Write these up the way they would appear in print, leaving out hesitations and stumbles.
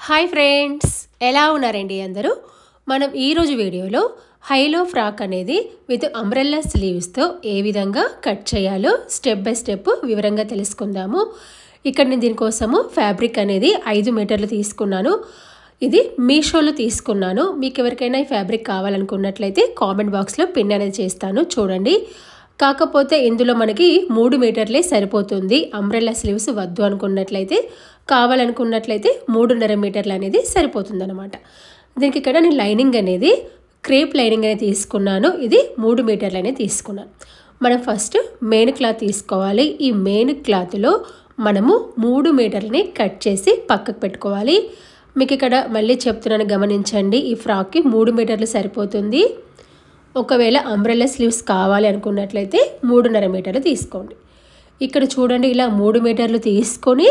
Hi friends, ఎలా ఉన్నారండి అందరూ? మనం ఈరోజు వీడియోలో హైలో ఫ్రాక్ అనేది విత్ అంబ్రెల్లా స్లీవ్స్తో ఏ విధంగా కట్ చేయాలో స్టెప్ బై స్టెప్ వివరంగా తెలుసుకుందాము. ఇక్కడ నేను దీనికోసము ఫ్యాబ్రిక్ అనేది 5 మీటర్లు తీసుకున్నాను. ఇది మీషోలో తీసుకున్నాను. మీకు ఎవరికైనా ఈ ఫ్యాబ్రిక్ కావాలనుకున్నట్లయితే కామెంట్ బాక్స్లో పిన్ అనేది చేస్తాను, చూడండి. కాకపోతే ఇందులో మనకి 3 మీటర్లే సరిపోతుంది. అంబ్రెల్లా స్లీవ్స్ వద్దు అనుకున్నట్లయితే, కావాలనుకున్నట్లయితే 3.5 మీటర్లు అనేది సరిపోతుంది అనమాట. దీనికి ఇక్కడ నేను లైనింగ్ అనేది క్రేప్ లైనింగ్ అనేది తీసుకున్నాను. ఇది 3 మీటర్లు అనేది తీసుకున్నాను. మనం ఫస్ట్ మెయిన్ క్లాత్ తీసుకోవాలి. ఈ మెయిన్ క్లాత్లో మనము 3 మీటర్లని కట్ చేసి పక్కకు పెట్టుకోవాలి. మీకు ఇక్కడ మళ్ళీ చెప్తున్నాను, గమనించండి. ఈ ఫ్రాక్కి 3 మీటర్లు సరిపోతుంది. ఒకవేళ అంబ్రెల్లా స్లీవ్స్ కావాలి అనుకున్నట్లయితే 3.5 మీటర్లు తీసుకోండి. ఇక్కడ చూడండి, ఇలా 3 మీటర్లు తీసుకొని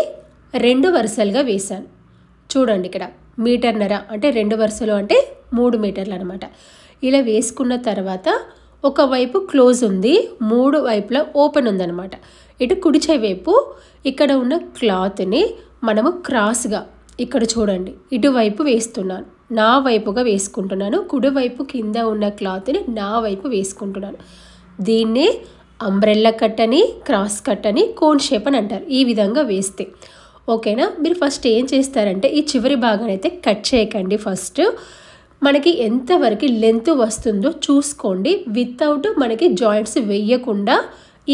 2 వరుసలుగా వేశాను. చూడండి, ఇక్కడ 1.5 మీటర్ అంటే 2 వరుసలు అంటే 3 మీటర్లు అనమాట. ఇలా వేసుకున్న తర్వాత ఒకవైపు క్లోజ్ ఉంది, 3 వైపులా ఓపెన్ ఉందన్నమాట. ఇటు కుడి చేయి వైపు ఇక్కడ ఉన్న క్లాత్ని మనము క్రాస్గా ఇక్కడ చూడండి ఇటువైపు వేస్తున్నాను. నా వైపుగా వేసుకుంటున్నాను. కుడివైపు కింద ఉన్న క్లాత్ని నా వైపు వేసుకుంటున్నాను. దీన్నే అంబ్రెల్లా కట్ అని, క్రాస్ కట్ అని, కోన్ షేప్ అని అంటారు. ఈ విధంగా వేస్తే ఓకేనా. మీరు ఫస్ట్ ఏం చేస్తారంటే ఈ చివరి భాగాన్ని అయితే కట్ చేయకండి. ఫస్ట్ మనకి ఎంతవరకు లెంత్ వస్తుందో చూసుకోండి. వితౌట్ మనకి జాయింట్స్ వేయకుండా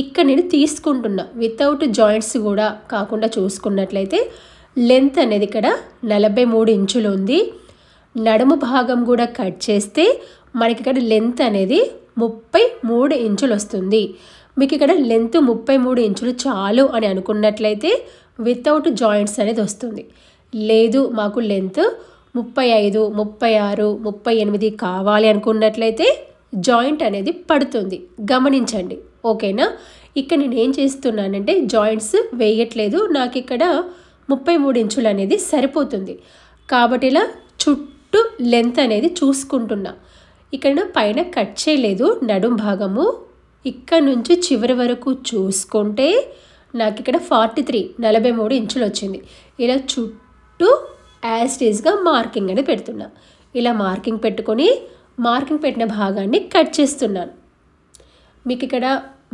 ఇక్కడ నేను తీసుకుంటున్నా. వితౌట్ జాయింట్స్ కూడా కాకుండా చూసుకున్నట్లయితే లెంత్ అనేది ఇక్కడ 43 ఇంచులు ఉంది. నడుము భాగం కూడా కట్ చేస్తే మనకి ఇక్కడ లెంత్ అనేది 33 ఇంచులు వస్తుంది. మీకు ఇక్కడ లెంత్ 33 ఇంచులు చాలు అని అనుకున్నట్లయితే వితౌట్ జాయింట్స్ అనేది వస్తుంది. లేదు మాకు లెంత్ 35, 36, 38 కావాలి అనుకున్నట్లయితే జాయింట్ అనేది పడుతుంది. గమనించండి, ఓకేనా. ఇక్కడ నేను ఏం చేస్తున్నానంటే జాయింట్స్ వేయట్లేదు. నాకు ఇక్కడ 33 ఇంచులు అనేది సరిపోతుంది. కాబట్టి ఇలా చుట్టూ లెంత్ అనేది చూసుకుంటున్నా. ఇక్కడ పైన కట్ చేయలేదు. నడుం భాగము ఇక్కడ నుంచి చివరి వరకు చూసుకుంటే నాకు ఇక్కడ 43 ఇంచులు వచ్చింది. ఇలా చుట్టూ యాజ్ టీజ్గా మార్కింగ్ అనేది పెడుతున్నా. ఇలా మార్కింగ్ పెట్టుకొని మార్కింగ్ పెట్టిన భాగాన్ని కట్ చేస్తున్నాను. మీకు ఇక్కడ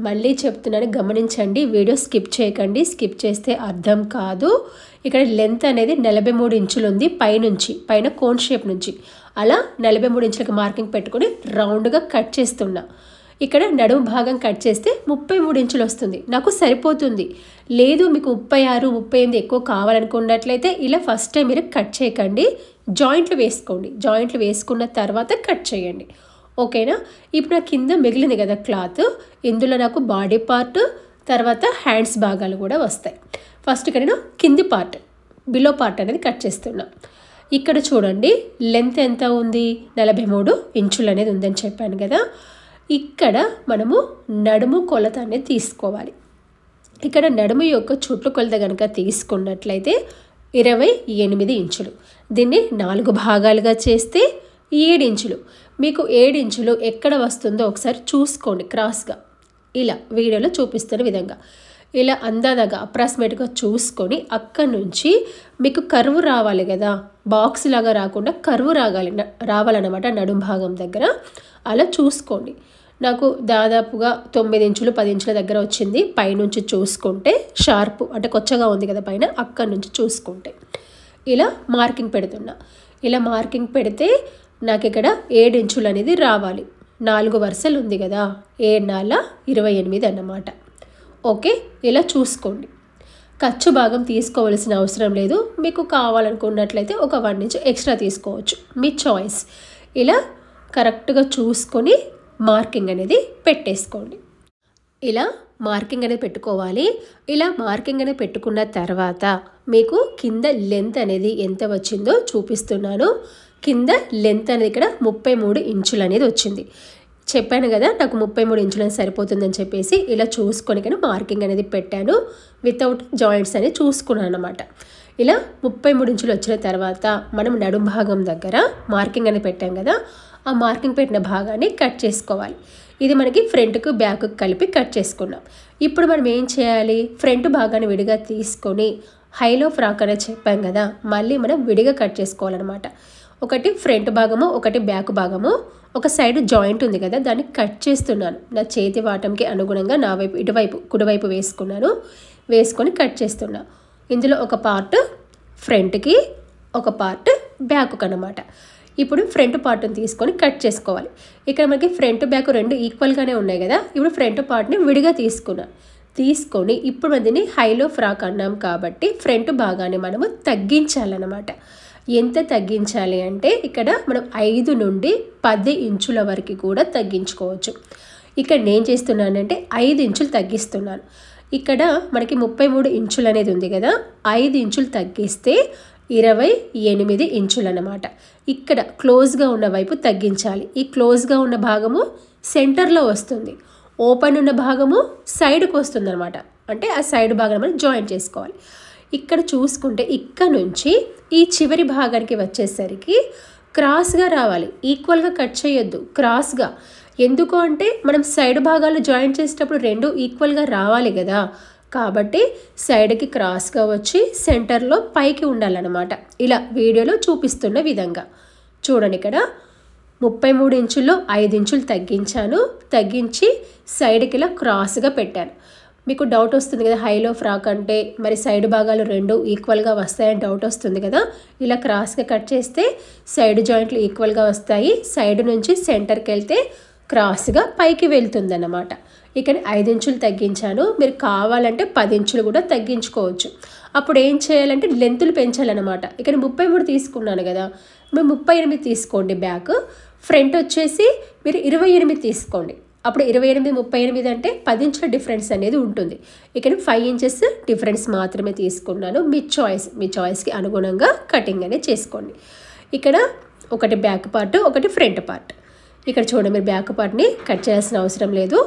మళ్ళీ చెప్తున్నాను, గమనించండి. వీడియో స్కిప్ చేయకండి. స్కిప్ చేస్తే అర్థం కాదు. ఇక్కడ లెంత్ అనేది 43 ఇంచులు ఉంది. పైన కోన్ షేప్ నుంచి అలా 43 ఇంచులకు మార్కింగ్ పెట్టుకొని రౌండ్గా కట్ చేస్తున్నా. ఇక్కడ నడుము భాగం కట్ చేస్తే 33 ఇంచులు వస్తుంది, నాకు సరిపోతుంది. లేదు మీకు 36, 38 ఎక్కువ కావాలనుకున్నట్లయితే ఇలా ఫస్ట్ టైం మీరు కట్ చేయకండి, జాయింట్లు వేసుకోండి. జాయింట్లు వేసుకున్న తర్వాత కట్ చేయండి, ఓకేనా. ఇప్పుడు నాకు కింద మిగిలింది కదా క్లాత్, ఇందులో నాకు బాడీ పార్ట్ తర్వాత హ్యాండ్స్ భాగాలు కూడా వస్తాయి. ఫస్ట్ ఇక్కడ నేను కింది పార్ట్, బిలో పార్ట్ అనేది కట్ చేస్తున్నా. ఇక్కడ చూడండి లెంత్ ఎంత ఉంది, 43 ఇంచులు అనేది ఉందని చెప్పాను కదా. ఇక్కడ మనము నడుము కొలత అనేది తీసుకోవాలి. ఇక్కడ నడుము యొక్క చుట్టు కొలత కనుక తీసుకున్నట్లయితే 28 ఇంచులు. దీన్ని 4 భాగాలుగా చేస్తే 7 ఇంచులు. మీకు 7 ఇంచులు ఎక్కడ వస్తుందో ఒకసారి చూసుకోండి క్రాస్గా. ఇలా వీడియోలో చూపిస్తున్న విధంగా ఇలా అందాదగా అప్రాక్సిమేట్గా చూసుకొని అక్కడి నుంచి మీకు కర్వ్ రావాలి కదా, బాక్స్ లాగా రాకుండా కర్వ్ రావాలన్నమాట నడుం భాగం దగ్గర. అలా చూసుకోండి. నాకు దాదాపుగా 9 ఇంచులు 10 ఇంచుల దగ్గర వచ్చింది. పైనుంచి చూసుకుంటే షార్ప్ అంటే కొచ్చగా ఉంది కదా పైన, అక్కడి నుంచి చూసుకుంటే ఇలా మార్కింగ్ పెడుతున్నా. ఇలా మార్కింగ్ పెడితే నాకు ఇక్కడ 7 ఇంచులు అనేది రావాలి. 4 వరుసలు ఉంది కదా, 7, 4, 28 అన్నమాట. ఓకే, ఇలా చూసుకోండి. ఖర్చు భాగం తీసుకోవాల్సిన అవసరం లేదు. మీకు కావాలనుకున్నట్లయితే ఒక 1 ఇంచ్ ఎక్స్ట్రా తీసుకోవచ్చు, మీ చాయిస్. ఇలా కరెక్ట్గా చూసుకొని మార్కింగ్ అనేది పెట్టేసుకోండి. ఇలా మార్కింగ్ అనేది పెట్టుకోవాలి. ఇలా మార్కింగ్ అనేది పెట్టుకున్న తర్వాత మీకు కింద లెంత్ అనేది ఎంత వచ్చిందో చూపిస్తున్నాను. కింద లెంత్ అనేది ఇక్కడ 33 ఇంచులు అనేది వచ్చింది. చెప్పాను కదా నాకు 33 ఇంచులు అనేది సరిపోతుందని చెప్పేసి ఇలా చూసుకొని కానీ మార్కింగ్ అనేది పెట్టాను. వితౌట్ జాయింట్స్ అనేది చూసుకున్నాను అనమాట. ఇలా 33 ఇంచులు వచ్చిన తర్వాత మనం నడుం భాగం దగ్గర మార్కింగ్ అనేది పెట్టాం కదా, ఆ మార్కింగ్ పెట్టిన భాగాన్ని కట్ చేసుకోవాలి. ఇది మనకి ఫ్రంట్కు బ్యాక్కు కలిపి కట్ చేసుకున్నాం. ఇప్పుడు మనం ఏం చేయాలి, ఫ్రంట్ భాగాన్ని విడిగా తీసుకొని హైలో ఫ్రాక్ అనేది చెప్పాం కదా, మళ్ళీ మనం విడిగా కట్ చేసుకోవాలన్నమాట. ఒకటి ఫ్రంట్ భాగము, ఒకటి బ్యాక్ భాగము, ఒక సైడ్ జాయింట్ ఉంది కదా, దాన్ని కట్ చేస్తున్నాను. నా చేతి వాటంకి అనుగుణంగా నా వైపు ఇటువైపు కుడివైపు వేసుకొని కట్ చేస్తున్నా. ఇందులో ఒక పార్ట్ ఫ్రంట్కి, ఒక పార్ట్ బ్యాక్ అన్నమాట. ఇప్పుడు ఫ్రంట్ పార్ట్ని తీసుకొని కట్ చేసుకోవాలి. ఇక్కడ మనకి ఫ్రంట్ బ్యాక్ రెండు ఈక్వల్గానే ఉన్నాయి కదా, ఇప్పుడు ఫ్రంట్ పార్ట్ని విడిగా తీసుకొని ఇప్పుడు దీన్ని హైలో ఫ్రాక్ అన్నాం కాబట్టి ఫ్రంట్ భాగాన్ని మనము తగ్గించాలన్నమాట. ఎంత తగ్గించాలి అంటే ఇక్కడ మనం 5 నుండి 10 ఇంచుల వరకు కూడా తగ్గించుకోవచ్చు. ఇక్కడ నేను చేస్తున్నానంటే 5 ఇంచులు తగ్గిస్తున్నాను. ఇక్కడ మనకి 33 ఇంచులు అనేది ఉంది కదా, 5 ఇంచులు తగ్గిస్తే 28 ఇంచులు అన్నమాట. ఇక్కడ క్లోజ్గా ఉన్న వైపు తగ్గించాలి. ఈ క్లోజ్గా ఉన్న భాగము సెంటర్లో వస్తుంది, ఓపెన్ ఉన్న భాగము సైడ్కి వస్తుంది అనమాట. అంటే ఆ సైడ్ భాగం మనం జాయిన్ చేసుకోవాలి. ఇక్కడ చూసుకుంటే ఇక్కడ నుంచి ఈ చివరి భాగానికి వచ్చేసరికి క్రాస్గా రావాలి. ఈక్వల్గా కట్ చేయొద్దు, క్రాస్గా. ఎందుకు అంటే మనం సైడ్ భాగాలు జాయిన్ చేసేటప్పుడు రెండు ఈక్వల్గా రావాలి కదా, కాబట్టి సైడ్కి క్రాస్గా వచ్చి సెంటర్లో పైకి ఉండాలన్నమాట. ఇలా వీడియోలో చూపిస్తున్న విధంగా చూడండి. ఇక్కడ 33 ఇంచుల్లో 5 ఇంచులు తగ్గించి సైడ్కి ఇలా క్రాస్గా పెట్టాను. మీకు డౌట్ వస్తుంది కదా, హైలో ఫ్రాక్ అంటే మరి సైడ్ భాగాలు రెండు ఈక్వల్గా వస్తాయని డౌట్ వస్తుంది కదా. ఇలా క్రాస్గా కట్ చేస్తే సైడ్ జాయింట్లు ఈక్వల్గా వస్తాయి. సైడ్ నుంచి సెంటర్కి వెళ్తే క్రాస్గా పైకి వెళ్తుందన్నమాట. ఇక్కడ 5 ఇంచులు తగ్గించాను. మీరు కావాలంటే 10 ఇంచులు కూడా తగ్గించుకోవచ్చు. అప్పుడు ఏం చేయాలంటే లెంతులు పెంచాలన్నమాట. ఇక్కడ 33 తీసుకున్నాను కదా, మీరు 38 తీసుకోండి బ్యాక్. ఫ్రంట్ వచ్చేసి మీరు 28 తీసుకోండి. అప్పుడు 28, 38 అంటే 10 ఇంచుల డిఫరెన్స్ అనేది ఉంటుంది. ఇక్కడ 5 ఇంచెస్ డిఫరెన్స్ మాత్రమే తీసుకున్నాను. మీ చాయిస్కి అనుగుణంగా కటింగ్ అనేది చేసుకోండి. ఇక్కడ ఒకటి బ్యాక్ పార్ట్, ఒకటి ఫ్రంట్ పార్ట్. ఇక్కడ చూడండి, మీరు బ్యాక్ పార్ట్ని కట్ చేయాల్సిన అవసరం లేదు,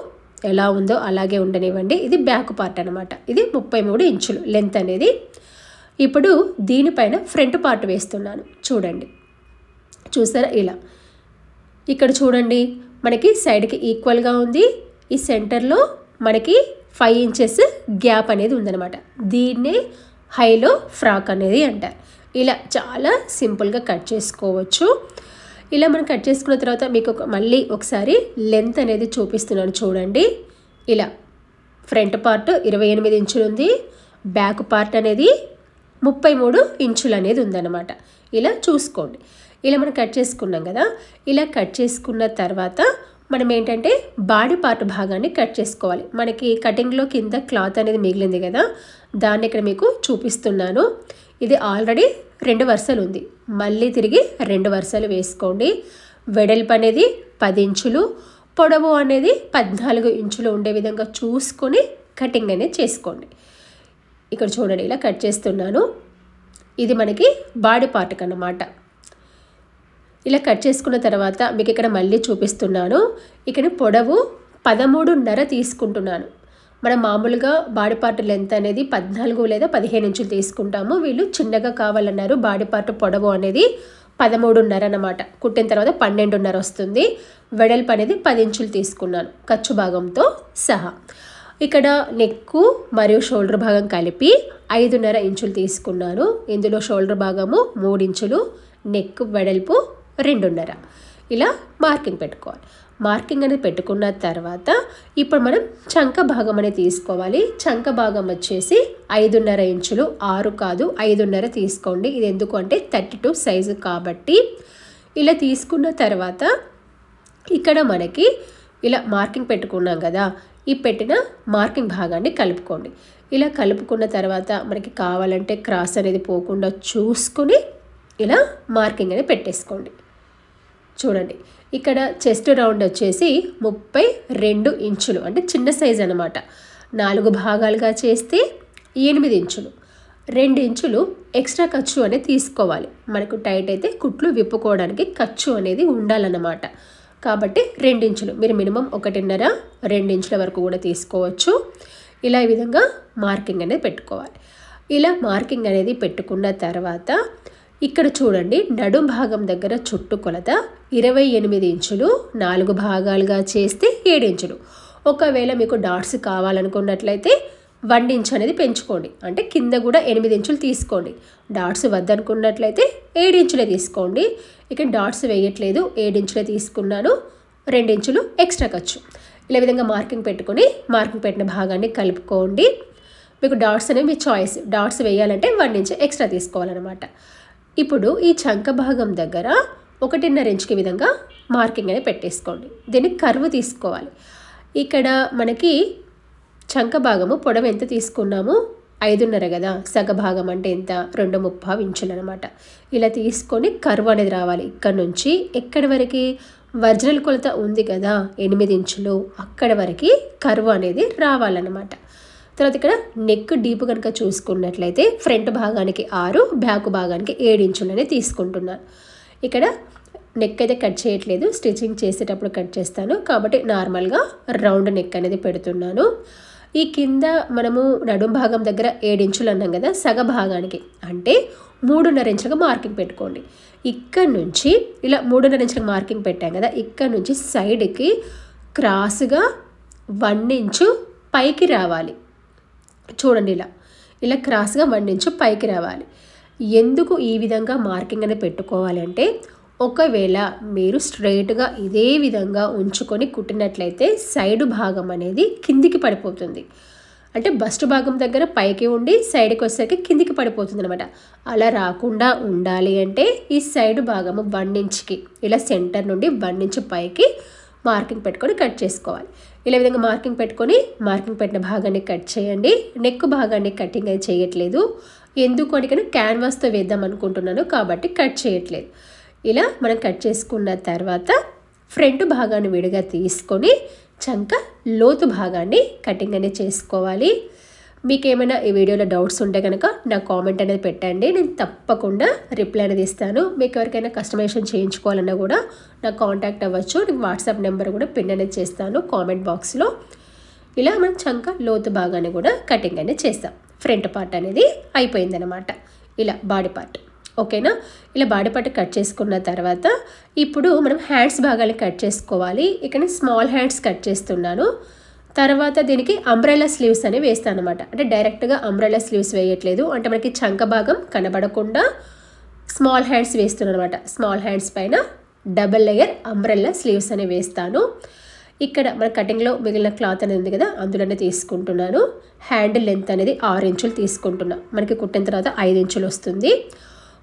ఎలా ఉందో అలాగే ఉండనివ్వండి. ఇది బ్యాక్ పార్ట్ అనమాట. ఇది 33 ఇంచులు లెంత్ అనేది. ఇప్పుడు దీనిపైన ఫ్రంట్ పార్ట్ వేస్తున్నాను. చూడండి, చూసారా ఇలా. ఇక్కడ చూడండి, మనకి సైడ్కి ఈక్వల్గా ఉంది. ఈ సెంటర్లో మనకి 5 ఇంచెస్ గ్యాప్ అనేది ఉందన్నమాట. దీన్నే హైలో ఫ్రాక్ అనేది అంటారు. ఇలా చాలా సింపుల్గా కట్ చేసుకోవచ్చు. ఇలా మనం కట్ చేసుకున్న తర్వాత మీకు మళ్ళీ ఒకసారి లెంత్ అనేది చూపిస్తున్నాను చూడండి. ఇలా ఫ్రంట్ పార్ట్ 28 ఇంచులు ఉంది, బ్యాక్ పార్ట్ అనేది 33 ఇంచులు అనేది ఉందన్నమాట. ఇలా చూసుకోండి. ఇలా మనం కట్ చేసుకున్నాం కదా, ఇలా కట్ చేసుకున్న తర్వాత మనం ఏంటంటే బాడీ పార్ట్ భాగాన్ని కట్ చేసుకోవాలి. మనకి కటింగ్లో కింద క్లాత్ అనేది మిగిలింది కదా, దాన్ని ఇక్కడ మీకు చూపిస్తున్నాను. ఇది ఆల్రెడీ 2 వరుసలు ఉంది, మళ్ళీ తిరిగి 2 వరుసలు వేసుకోండి. వెడల్పు అనేది 10 ఇంచులు, పొడవు అనేది 14 ఇంచులు ఉండే విధంగా చూసుకొని కటింగ్ అనేది చేసుకోండి. ఇక్కడ చూడండి, ఇలా కట్ చేస్తున్నాను. ఇది మనకి బాడీ పార్ట్కి అన్నమాట. ఇలా కట్ చేసుకున్న తర్వాత మీకు ఇక్కడ మళ్ళీ చూపిస్తున్నాను. ఇక్కడ పొడవు 13.5 తీసుకుంటున్నాను. మనం మామూలుగా బాడీ పార్ట్ లెంత్ అనేది 14 లేదా 15 ఇంచులు తీసుకుంటాము. వీళ్ళు చిన్నగా కావాలన్నారు. బాడీ పార్ట్ పొడవు అనేది 13.5 అన్నమాట. కుట్టిన తర్వాత 12.5 వస్తుంది. వెడల్పు అనేది 10 ఇంచులు తీసుకున్నాను ఖర్చు భాగంతో సహా. ఇక్కడ నెక్కు మరియు షోల్డర్ భాగం కలిపి 5.5 ఇంచులు తీసుకున్నాను. ఇందులో షోల్డర్ భాగము 3 ఇంచులు, నెక్ వెడల్పు 2.5. ఇలా మార్కింగ్ పెట్టుకోవాలి. మార్కింగ్ అనేది పెట్టుకున్న తర్వాత ఇప్పుడు మనం చంక భాగం అనేది తీసుకోవాలి. చంక భాగం వచ్చేసి 5.5 ఇంచులు, 6 కాదు 5.5 తీసుకోండి. ఇది ఎందుకు అంటే 32 సైజు కాబట్టి. ఇలా తీసుకున్న తర్వాత ఇక్కడ మనకి ఇలా మార్కింగ్ పెట్టుకున్నాం కదా, ఈ పెట్టిన మార్కింగ్ భాగాన్ని కలుపుకోండి. ఇలా కలుపుకున్న తర్వాత మనకి కావాలంటే క్రాస్ అనేది పోకుండా చూసుకుని ఇలా మార్కింగ్ అనేది పెట్టేసుకోండి. చూడండి, ఇక్కడ చెస్ట్ రౌండ్ వచ్చేసి 32 ఇంచులు, అంటే చిన్న సైజ్ అనమాట. 4 భాగాలుగా చేస్తే 8 ఇంచులు. 2 ఇంచులు ఎక్స్ట్రా ఖర్చు అనేది తీసుకోవాలి. మనకు టైట్ అయితే కుట్లు విప్పుకోవడానికి ఖర్చు అనేది ఉండాలన్నమాట. కాబట్టి 2 ఇంచులు, మీరు మినిమం 1.5, 2 ఇంచుల వరకు కూడా తీసుకోవచ్చు. ఇలా ఈ విధంగా మార్కింగ్ అనేది పెట్టుకోవాలి. ఇలా మార్కింగ్ అనేది పెట్టుకున్న తర్వాత ఇక్కడ చూడండి, నడుం భాగం దగ్గర చుట్టు కొలత 28 ఇంచులు, 4 భాగాలుగా చేస్తే 7 ఇంచులు. ఒకవేళ మీకు డాట్స్ కావాలనుకున్నట్లయితే 1 ఇంచ్ అనేది పెంచుకోండి. అంటే కింద కూడా 8 ఇంచులు తీసుకోండి. డాట్స్ వద్దనుకున్నట్లయితే 7 ఇంచులే తీసుకోండి. ఇక డాట్స్ వేయట్లేదు, 7 ఇంచులే తీసుకున్నాను, 2 ఇంచులు ఎక్స్ట్రా ఖర్చు. ఇలా విధంగా మార్కింగ్ పెట్టుకొని మార్కింగ్ పెట్టిన భాగాన్ని కలుపుకోండి. మీకు డాట్స్ అనేవి మీ చాయిస్. డాట్స్ వేయాలంటే 1 ఇంచ్ ఎక్స్ట్రా తీసుకోవాలన్నమాట. ఇప్పుడు ఈ చంక భాగం దగ్గర 1.5 ఇంచుకి విధంగా మార్కింగ్ అనేది పెట్టేసుకోండి. దీన్ని కర్వ్ తీసుకోవాలి. ఇక్కడ మనకి చంక భాగము పొడవు ఎంత తీసుకున్నాము? 5.5 కదా. సగ భాగం అంటే ఎంత? 2.5 ఇంచులు అనమాట. ఇలా తీసుకొని కర్వ్ అనేది రావాలి. ఇక్కడ నుంచి ఎక్కడి వరకు ఒరిజినల్ కొలత ఉంది కదా 8 ఇంచులు, అక్కడ వరకు కర్వ్ అనేది రావాలన్నమాట. తర్వాత ఇక్కడ నెక్ డీప్ కనుక చూసుకున్నట్లయితే ఫ్రంట్ భాగానికి 6, బ్యాక్ భాగానికి 7 ఇంచులు అనేది తీసుకుంటున్నాను. ఇక్కడ నెక్ అయితే కట్ చేయట్లేదు, స్టిచ్చింగ్ చేసేటప్పుడు కట్ చేస్తాను కాబట్టి నార్మల్గా రౌండ్ నెక్ అనేది పెడుతున్నాను. ఈ కింద మనము నడుం భాగం దగ్గర 7 ఇంచులు అన్నాం కదా, సగ భాగానికి అంటే 3.5 ఇంచులుగా మార్కింగ్ పెట్టుకోండి. ఇక్కడ నుంచి ఇలా 3.5 ఇంచులకు మార్కింగ్ పెట్టాం కదా, ఇక్కడ నుంచి సైడ్కి క్రాస్గా 1 ఇంచు పైకి రావాలి. చూడండి, ఇలా క్రాస్గా 1 ఇంచు పైకి రావాలి. ఎందుకు ఈ విధంగా మార్కింగ్ అనేది పెట్టుకోవాలి అంటే, ఒకవేళ మీరు స్ట్రైట్గా ఇదే విధంగా ఉంచుకొని కుట్టినట్లయితే సైడ్ భాగం అనేది కిందికి పడిపోతుంది. అంటే బస్ట్ భాగం దగ్గర పైకి ఉండి సైడ్కి వచ్చేసరికి కిందికి పడిపోతుంది అనమాట. అలా రాకుండా ఉండాలి అంటే ఈ సైడ్ భాగము 1 ఇంచుకి ఇలా సెంటర్ నుండి 1 ఇంచు పైకి మార్కింగ్ పెట్టుకొని కట్ చేసుకోవాలి. ఇలా విధంగా మార్కింగ్ పెట్టుకొని మార్కింగ్ పెట్టిన భాగాన్ని కట్ చేయండి. నెక్ భాగాన్ని కటింగ్ అయితే చేయట్లేదు. ఎందుకు అంటే క్యాన్వాస్తో వేద్దాం అనుకుంటున్నాను కాబట్టి కట్ చేయట్లేదు. ఇలా మనం కట్ చేసుకున్న తర్వాత ఫ్రంట్ భాగాన్ని విడిగా తీసుకొని చంక లోతు భాగాన్ని కటింగ్ అనేది చేసుకోవాలి. మీకు ఏమైనా ఈ వీడియోలో డౌట్స్ ఉంటే కనుక నా కామెంట్ అనేది పెట్టండి, నేను తప్పకుండా రిప్లై అనేది ఇస్తాను. మీకు ఎవరికైనా కస్టమైజేషన్ చేయించుకోవాలన్నా కూడా నాకు కాంటాక్ట్ అవ్వచ్చు. నేను వాట్సాప్ నెంబర్ కూడా పిన్ అనేది చేస్తాను కామెంట్ బాక్స్లో. ఇలా మనం చంక లోతు భాగాన్ని కూడా కటింగ్ అనేది చేస్తాం. ఫ్రంట్ పార్ట్ అనేది అయిపోయిందనమాట. ఇలా బాడీ పార్ట్ ఓకేనా. ఇలా బాడీ పార్ట్ కట్ చేసుకున్న తర్వాత ఇప్పుడు మనం హ్యాండ్స్ భాగాన్ని కట్ చేసుకోవాలి. ఇక్కడ స్మాల్ హ్యాండ్స్ కట్ చేస్తున్నాను. తర్వాత దీనికి అంబ్రెల్లా స్లీవ్స్ అనేవి వేస్తాను అనమాట. అంటే డైరెక్ట్గా అంబ్రెల్లా స్లీవ్స్ వేయట్లేదు, అంటే మనకి చంక భాగం కనబడకుండా స్మాల్ హ్యాండ్స్ వేస్తున్నాను అనమాట. స్మాల్ హ్యాండ్స్ పైన డబుల్ లేయర్ అంబ్రెల్లా స్లీవ్స్ అనేవి వేస్తాను. ఇక్కడ మన కటింగ్లో మిగిలిన క్లాత్ అనేది ఉంది కదా, అందులోనే తీసుకుంటున్నాను. హ్యాండిల్ లెంత్ అనేది 6 ఇంచులు తీసుకుంటున్నాను. మనకి కుట్టిన తర్వాత 5 ఇంచులు వస్తుంది.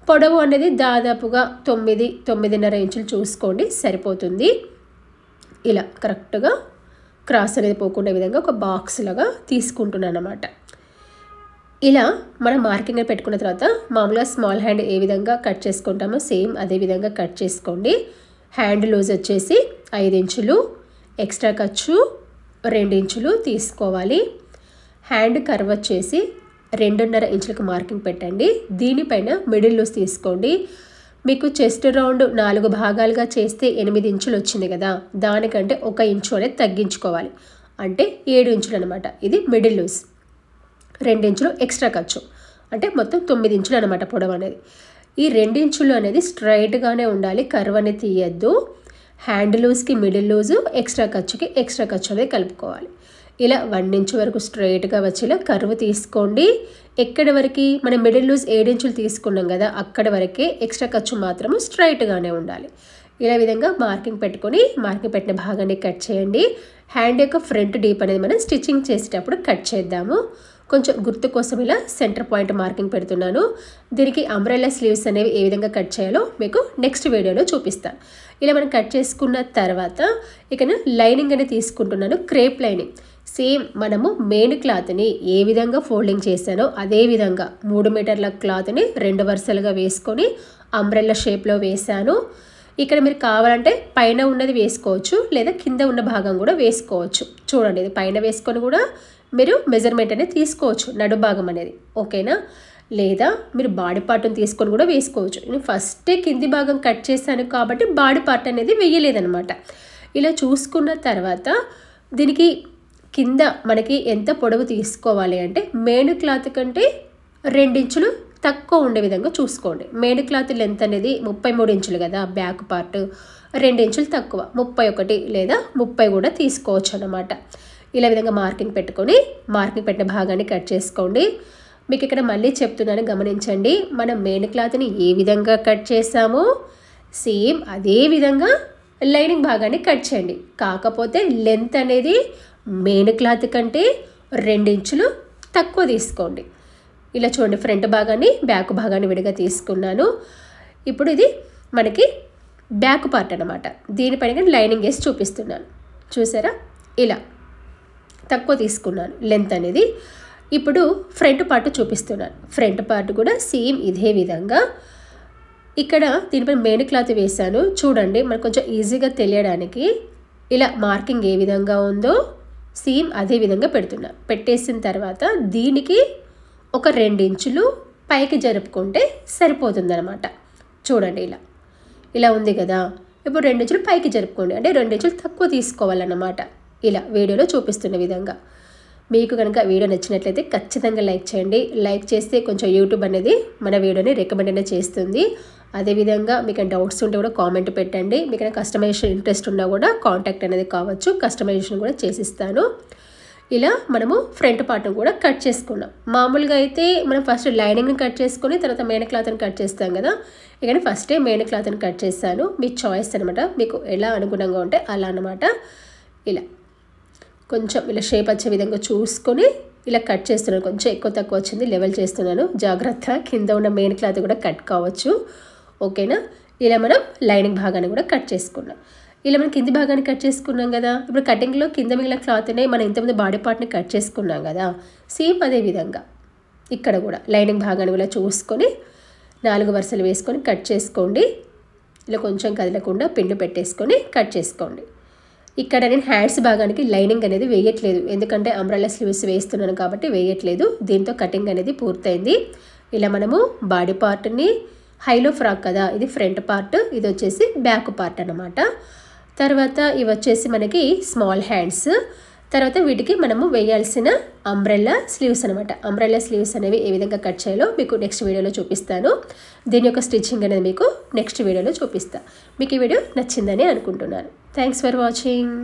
పొడవు అనేది దాదాపుగా 9.5 ఇంచులు చూసుకోండి, సరిపోతుంది. ఇలా కరెక్ట్గా క్రాస్ అనేది పోకుండా విధంగా ఒక బాక్స్ లాగా తీసుకుంటున్నాను అన్నమాట. ఇలా మనం మార్కింగ్ పెట్టుకున్న తర్వాత మామూలుగా స్మాల్ హ్యాండ్ ఏ విధంగా కట్ చేసుకుంటామో సేమ్ అదే విధంగా కట్ చేసుకోండి. హ్యాండ్ లూజ్ వచ్చేసి 5 ఇంచులు, ఎక్స్ట్రా ఖర్చు 2 ఇంచులు తీసుకోవాలి. హ్యాండ్ కర్వ్ వచ్చేసి 2.5 ఇంచులకు మార్కింగ్ పెట్టండి. దీనిపైన మిడిల్ లూజ్ తీసుకోండి. మీకు చెస్ట్ రౌండ్ 4 భాగాలుగా చేస్తే 8 ఇంచులు వచ్చింది కదా, దానికంటే 1 ఇంచు అనేది తగ్గించుకోవాలి. అంటే 7 ఇంచులు అనమాట. ఇది మిడిల్ లూజ్. 2 ఇంచులు ఎక్స్ట్రా ఖర్చు అంటే మొత్తం 9 ఇంచులు అనమాట పొడవు అనేది. ఈ 2 ఇంచులు అనేది స్ట్రైట్గానే ఉండాలి, కర్వ్ అనేది తీయద్దు. హ్యాండ్ లూజ్కి మిడిల్ లూజు, ఎక్స్ట్రా ఖర్చుకి ఎక్స్ట్రా ఖర్చు అనేది కలుపుకోవాలి. ఇలా 1 ఇంచు వరకు స్ట్రైట్గా వచ్చేలా కర్వ్ తీసుకోండి. ఎక్కడి వరకు మనం మిడిల్ లూజ్ 7 ఇంచులు తీసుకున్నాం కదా, అక్కడ వరకే ఎక్స్ట్రా ఖర్చు మాత్రము స్ట్రైట్గానే ఉండాలి. ఇలా విధంగా మార్కింగ్ పెట్టుకొని మార్కింగ్ పెట్టిన భాగాన్ని కట్ చేయండి. హ్యాండ్ యొక్క ఫ్రంట్ డీప్ అనేది మనం స్టిచ్చింగ్ చేసేటప్పుడు కట్ చేద్దాము. కొంచెం గుర్తు కోసం ఇలా సెంటర్ పాయింట్ మార్కింగ్ పెడుతున్నాను. దీనికి అంబ్రెల్లా స్లీవ్స్ అనేవి ఏ విధంగా కట్ చేయాలో మీకు నెక్స్ట్ వీడియోలో చూపిస్తాను. ఇలా మనం కట్ చేసుకున్న తర్వాత ఇక లైనింగ్ అనేది తీసుకుంటున్నాను, క్రేప్ లైనింగ్. సేమ్ మనము మెయిన్ క్లాత్ని ఏ విధంగా ఫోల్డింగ్ చేశానో అదే విధంగా 3 మీటర్ల క్లాత్ని 2 వరుసలుగా వేసుకొని అంబ్రెల్లా షేప్లో వేశాను. ఇక్కడ మీరు కావాలంటే పైన ఉన్నది వేసుకోవచ్చు, లేదా కింద ఉన్న భాగం కూడా వేసుకోవచ్చు. చూడండి, ఇది పైన వేసుకొని కూడా మీరు మెజర్మెంట్ అనేది తీసుకోవచ్చు, నడు భాగం అనేది ఓకేనా. లేదా మీరు బాడీ పార్ట్ని తీసుకొని కూడా వేసుకోవచ్చు. నేను ఫస్టే కింది భాగం కట్ చేశాను కాబట్టి బాడీ పార్ట్ అనేది వేయలేదనమాట. ఇలా చూసుకున్న తర్వాత దీనికి కింద మనకి ఎంత పొడవు తీసుకోవాలి అంటే మెయిన్ క్లాత్ కంటే 2 ఇంచులు తక్కువ ఉండే విధంగా చూసుకోండి. మెయిన్ క్లాత్ లెంత్ అనేది 33 ఇంచులు కదా, బ్యాక్ పార్ట్ 2 ఇంచులు తక్కువ 31 లేదా 30 కూడా తీసుకోవచ్చు అన్నమాట. ఇలా విధంగా మార్కింగ్ పెట్టుకొని మార్కింగ్ పెట్టిన భాగాన్ని కట్ చేసుకోండి. మీకు ఇక్కడ మళ్ళీ చెప్తున్నాను, గమనించండి. మనం మెయిన్ క్లాత్ని ఏ విధంగా కట్ చేసామో సేమ్ అదే విధంగా లైనింగ్ భాగాన్ని కట్ చేయండి. కాకపోతే లెంత్ అనేది మెయిన్ క్లాత్ కంటే 2 ఇంచులు తక్కువ తీసుకోండి. ఇలా చూడండి, ఫ్రంట్ భాగాన్ని బ్యాక్ భాగాన్ని విడిగా తీసుకున్నాను. ఇప్పుడు ఇది మనకి బ్యాక్ పార్ట్ అన్నమాట. దీనిపైన లైనింగ్ వేసి చూపిస్తున్నాను, చూసారా? ఇలా తక్కువ తీసుకున్నాను లెంత్ అనేది. ఇప్పుడు ఫ్రంట్ పార్ట్ చూపిస్తున్నాను. ఫ్రంట్ పార్ట్ కూడా సేమ్ ఇదే విధంగా ఇక్కడ దీనిపై మెయిన్ క్లాత్ వేసాను. చూడండి, మనకు కొంచెం ఈజీగా తెలియడానికి ఇలా మార్కింగ్ ఏ విధంగా ఉందో సేమ్ అదే విధంగా పెడుతున్నా. పెట్టేసిన తర్వాత దీనికి ఒక 2 ఇంచులు పైకి జరుపుకుంటే సరిపోతుందన్నమాట. చూడండి, ఇలా ఉంది కదా. ఇప్పుడు 2 ఇంచులు పైకి జరుపుకోండి, అంటే 2 ఇంచులు తక్కువ తీసుకోవాలన్నమాట. ఇలా వీడియోలో చూపిస్తున్న విధంగా. మీకు కనుక వీడియో నచ్చినట్లయితే ఖచ్చితంగా లైక్ చేయండి. లైక్ చేస్తే కొంచెం యూట్యూబ్ అనేది మన వీడియోని రికమెండ్ అనేది చేస్తుంది. అదేవిధంగా మీకు డౌట్స్ ఉంటే కూడా కామెంట్ పెట్టండి. మీకు కస్టమైజేషన్ ఇంట్రెస్ట్ ఉన్నా కూడా కాంటాక్ట్ అనేది కావచ్చు, కస్టమైజేషన్ కూడా చేసిస్తాను. ఇలా మనము ఫ్రంట్ పార్ట్ను కూడా కట్ చేసుకున్నాం. మామూలుగా అయితే మనం ఫస్ట్ లైనింగ్ని కట్ చేసుకొని తర్వాత మెయిన్ క్లాత్ని కట్ చేస్తాం కదా. ఇక్కడ ఫస్టే మెయిన్ క్లాత్ని కట్ చేస్తాను. మీ చాయిస్ అనమాట, మీకు ఎలా అనుగుణంగా ఉంటే అలా అనమాట. ఇలా కొంచెం ఇలా షేప్ వచ్చే విధంగా చూసుకొని ఇలా కట్ చేస్తున్నాను. కొంచెం ఎక్కువ తక్కువ వచ్చింది, లెవెల్ చేస్తున్నాను. జాగ్రత్త, కింద ఉన్న మెయిన్ క్లాత్ కూడా కట్ కావచ్చు. ఓకేనా? ఇలా మనం లైనింగ్ భాగాన్ని కూడా కట్ చేసుకున్నాం. ఇలా మనం కింది భాగాన్ని కట్ చేసుకున్నాం కదా. ఇప్పుడు కటింగ్లో కింద మిగిలిన క్లాత్నే మనం ఇంతకుముందు బాడీ పార్ట్ని కట్ చేసుకున్నాం కదా. సేమ్ అదే విధంగా ఇక్కడ కూడా లైనింగ్ భాగాన్ని కూడా చూసుకొని 4 వరుసలు వేసుకొని కట్ చేసుకోండి. ఇలా కొంచెం కదలకుండా పిన్ను పెట్టేసుకొని కట్ చేసుకోండి. ఇక్కడ నేను హ్యాండ్స్ భాగానికి లైనింగ్ అనేది వేయట్లేదు, ఎందుకంటే అంబ్రెల్లా స్లీవ్స్ వేస్తున్నాను కాబట్టి వేయట్లేదు. దీంతో కటింగ్ అనేది పూర్తయింది. ఇలా మనము బాడీ పార్ట్ని, హైలో ఫ్రాక్ కదా, ఇది ఫ్రంట్ పార్ట్, ఇది వచ్చేసి బ్యాక్ పార్ట్ అన్నమాట. తర్వాత ఇవి వచ్చేసి మనకి స్మాల్ హ్యాండ్స్. తర్వాత వీటికి మనము వేయాల్సిన అంబ్రెల్లా స్లీవ్స్ అనమాట. అంబ్రెల్లా స్లీవ్స్ అనేవి ఏ విధంగా కట్ చేయాలో మీకు నెక్స్ట్ వీడియోలో చూపిస్తాను. దీని యొక్క స్టిచ్చింగ్ అనేది మీకు నెక్స్ట్ వీడియోలో చూపిస్తాను. మీకు ఈ వీడియో నచ్చిందని అనుకుంటున్నాను. Thanks for watching.